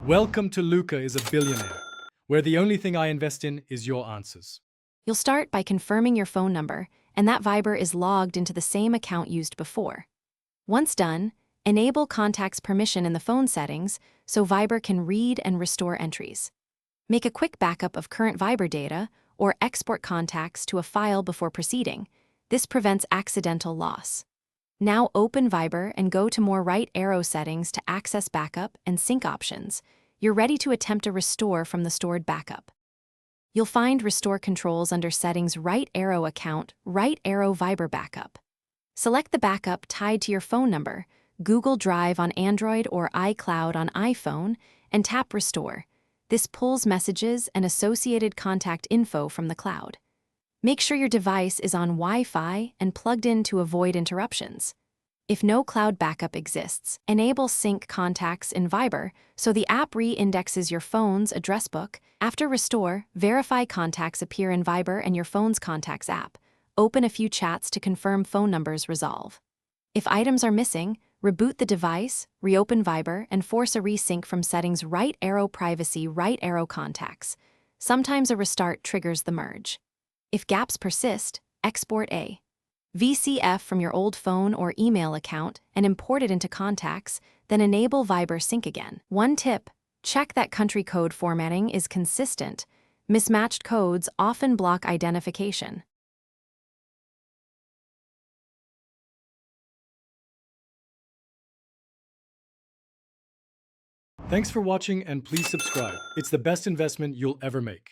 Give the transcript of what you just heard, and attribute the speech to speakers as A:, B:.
A: Welcome to Luca is a billionaire, where the only thing I invest in is your answers.
B: You'll start by confirming your phone number, and that Viber is logged into the same account used before. Once done, enable contacts permission in the phone settings so Viber can read and restore entries. Make a quick backup of current Viber data or export contacts to a file before proceeding. This prevents accidental loss. Now open Viber and go to more right arrow settings to access backup and sync options. You're ready to attempt a restore from the stored backup. You'll find restore controls under settings right arrow account, right arrow Viber backup. Select the backup tied to your phone number, Google Drive on Android or iCloud on iPhone, and tap restore. This pulls messages and associated contact info from the cloud. Make sure your device is on Wi-Fi and plugged in to avoid interruptions. If no cloud backup exists, enable sync contacts in Viber so the app re-indexes your phone's address book. After restore, verify contacts appear in Viber and your phone's contacts app. Open a few chats to confirm phone numbers resolve. If items are missing, reboot the device, reopen Viber, and force a resync from settings right arrow privacy, right arrow contacts. Sometimes a restart triggers the merge. If gaps persist, export a VCF from your old phone or email account and import it into contacts, then enable Viber sync again. One tip: check that country code formatting is consistent. Mismatched codes often block identification.
A: Thanks for watching and please subscribe. It's the best investment you'll ever make.